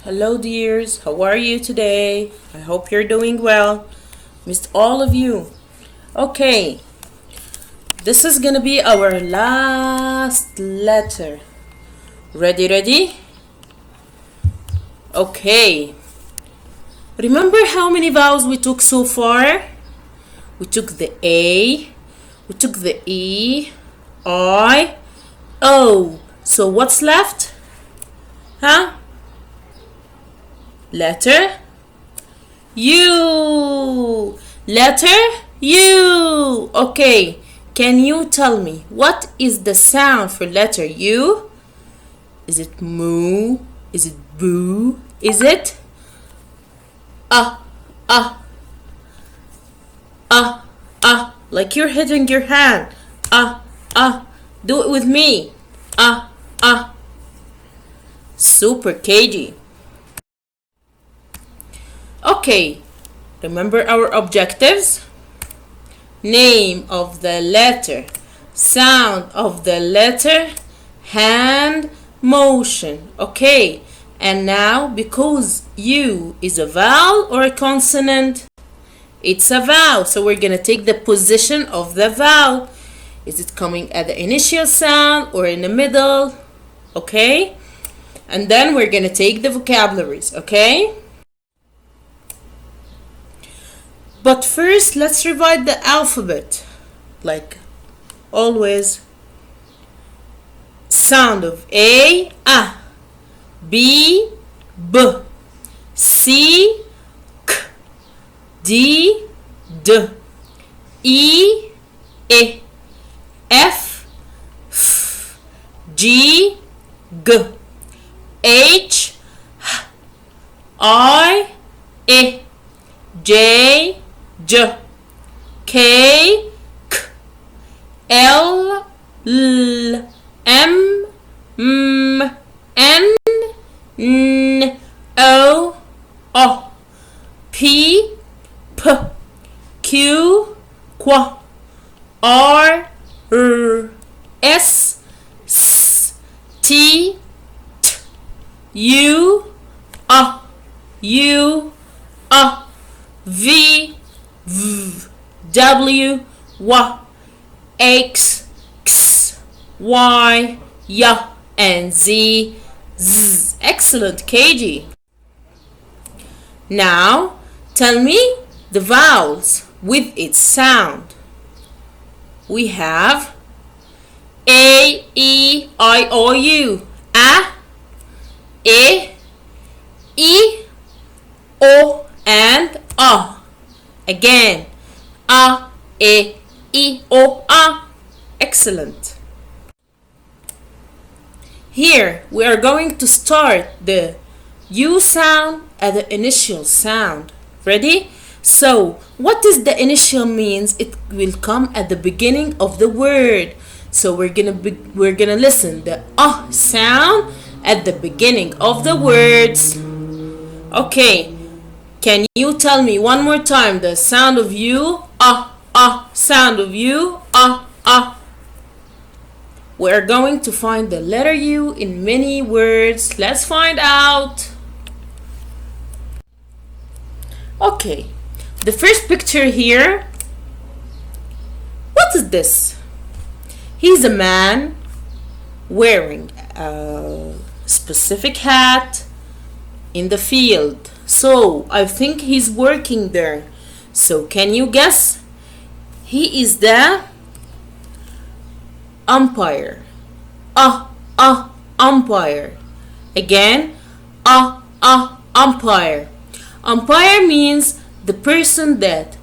Hello, dears. How are you today? I hope you're doing well. Missed all of you. Okay, this is gonna be our last letter. Ready? Okay. Remember how many vowels we took so far? We took the A, we took the E, I, O. So what's left? Letter U. Letter U. Okay, can you tell me what is the sound for letter U? Is it moo? Is it boo? Is it like you're hitting your hand? Do it with me. Super KG. Okay, remember our objectives? Name of the letter, sound of the letter, hand motion. Okay, and now because U is a vowel or a consonant? It's a vowel, so we're gonna take the position of the vowel. Is it coming at the initial sound or in the middle? Okay, and then we're gonna take the vocabularies. Okay, but first let's revise the alphabet like always. Sound of A, B, B, C, K, D, D, E, F, F, G, G, H, I, J, J, K, K, L, L, M, N, N, O, P, P, Q, Q, R, S, T, T, U, V, W, X, Y, and Z. Excellent, KG. Now, tell me the vowels with its sound. We have A, E, I, O, U. E, O, and A. Again, E, O. Excellent. Here we are going to start the U sound at the initial sound. Ready? So what does the initial means? It will come at the beginning of the word. So we're gonna listen the sound at the beginning of the words. Okay, can you tell me one more time the sound of U? Sound of U. We're going to find the letter U in many words. Let's find out. Okay, the first picture here. What is this? He's a man wearing a specific hat in the field. So I think he's working there. So can you guess? He is the umpire. Umpire. Again, umpire. Umpire means the person that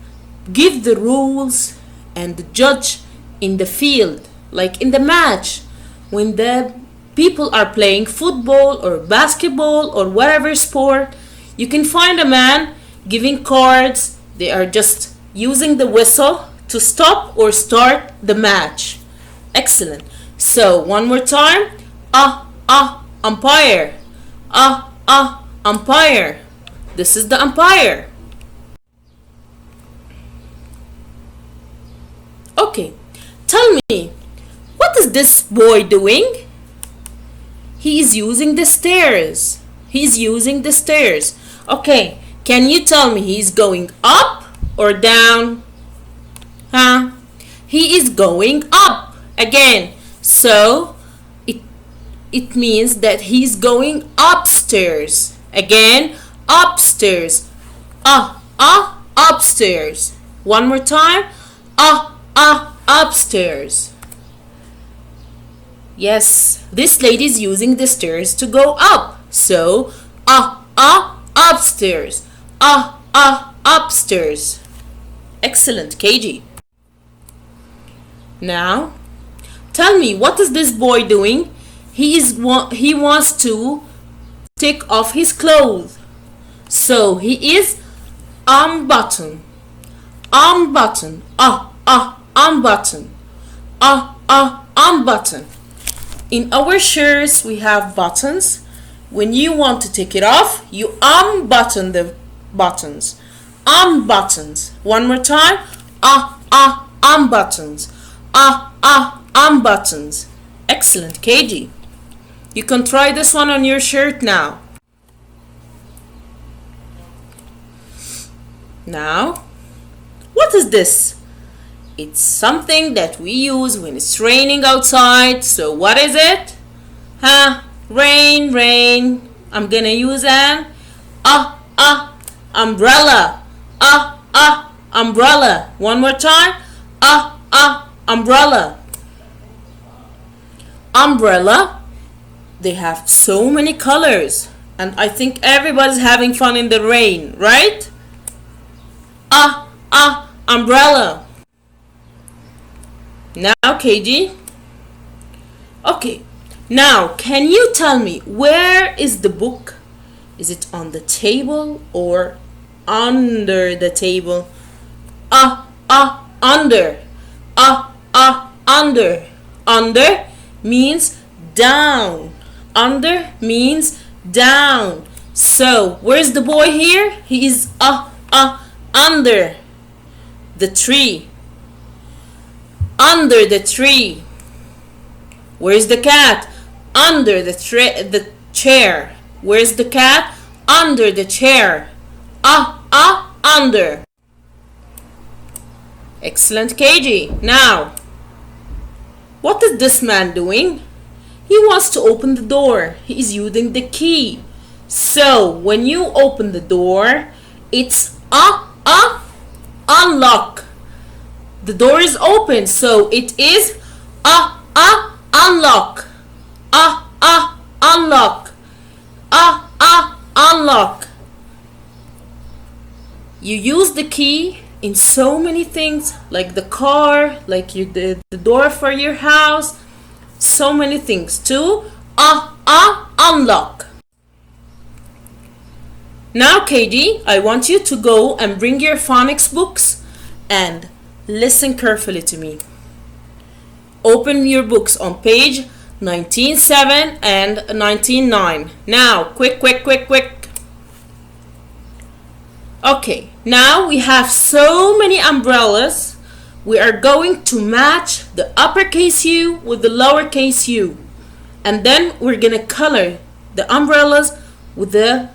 give the rules and the judge in the field, like in the match when the people are playing football or basketball or whatever sport. You can find a man giving cards. They are just using the whistle to stop or start the match. Excellent. So one more time. Umpire. Umpire. This is the umpire. Okay, tell me, what is this boy doing? He is using the stairs. He's using the stairs. Okay, can you tell me he's going up or down? Huh? He is going up again. So it means that he's going upstairs. Again, upstairs. Upstairs. One more time. Upstairs. Yes, this lady is using the stairs to go up. So, upstairs. Upstairs. Excellent, KG. Now, tell me, what is this boy doing? He wants to take off his clothes. So, he is unbutton. Unbutton. Unbutton. Unbutton. In our shirts, we have buttons. When you want to take it off, you unbutton the buttons. Unbuttons. One more time. Unbuttons. Unbuttons. Excellent, KG. You can try this one on your shirt now. Now, what is this? It's something that we use when it's raining outside. So what is it? Rain, rain. I'm gonna use an umbrella. Umbrella. One more time. Umbrella. Umbrella. They have so many colors, and I think everybody's having fun in the rain, right? Umbrella. Now, KG. Okay. Now, can you tell me, where is the book? Is it on the table or under the table? Under. Under. Under means down. Under means down. So, where's the boy here? He is under the tree. Under the tree. Where's the cat? Under the chair. Where's the cat? Under the chair. Under. Excellent, KG. Now, what is this man doing? He wants to open the door. He is using the key. So, when you open the door, it's unlock. The door is open, so it is unlock. Unlock. Unlock. You use the key in so many things, like the car, like the door for your house, so many things to unlock. Now, KG, I want you to go and bring your phonics books and listen carefully to me. Open your books on page 19.7 and 19.9. Now, quick. Okay, now we have so many umbrellas. We are going to match the uppercase U with the lowercase u. And then we're going to color the umbrellas with the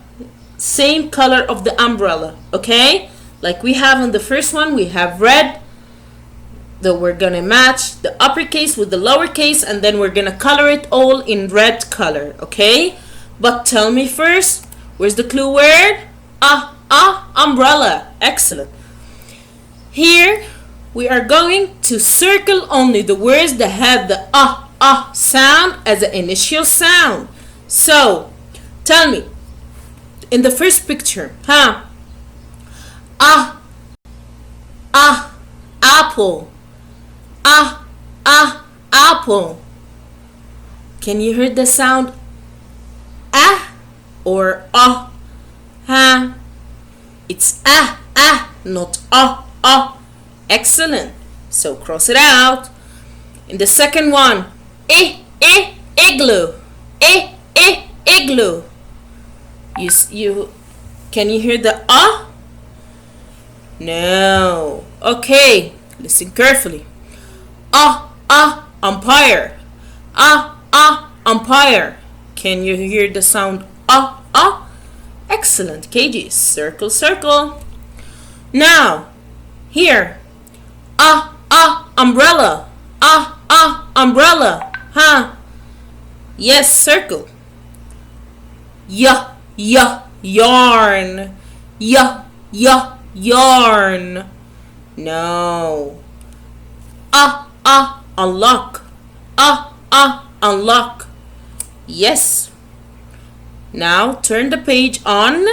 same color of the umbrella, okay? Like we have on the first one, we have red. Then we're gonna match the uppercase with the lowercase, and then we're gonna color it all in red color, okay? But tell me first, where's the clue word? Umbrella. Excellent. Here we are going to circle only the words that have the sound as an initial sound. So tell me, in the first picture, apple. Apple. Can you hear the sound or It's not Excellent. So cross it out. In the second one, igloo. Igloo. You can you hear the No. Okay, listen carefully. Umpire. Umpire. Can you hear the sound Excellent, KG. Circle, circle. Now, here. Umbrella. Umbrella. Huh? Yes, circle. Yarn. Yarn. No. Unlock. Unlock. Yes. Now turn the page on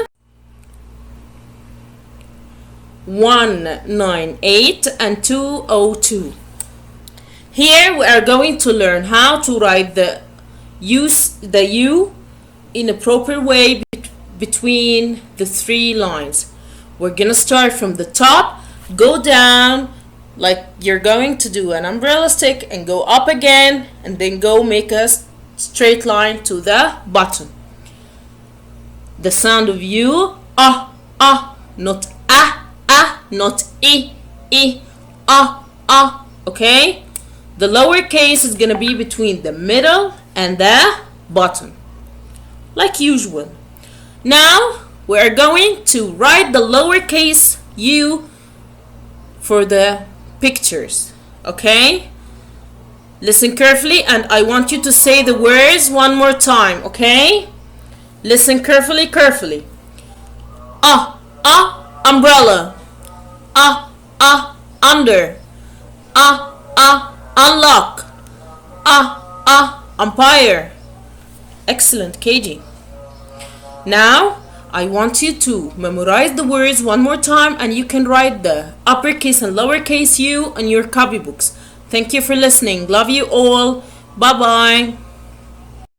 198 and 202. Here we are going to learn how to write the U in a proper way between the three lines. We're gonna start from the top, go down like you're going to do an umbrella stick, and go up again, and then go make a straight line to the bottom. The sound of U, not not okay? The lowercase is gonna be between the middle and the bottom, like usual. Now we are going to write the lowercase U for the pictures, okay? Listen carefully, and I want you to say the words one more time, okay? Listen carefully. Umbrella. Under. Unlock. Umpire. Excellent, KG. Now I want you to memorize the words one more time, and you can write the uppercase and lowercase U on your copybooks. Thank you for listening. Love you all. Bye bye.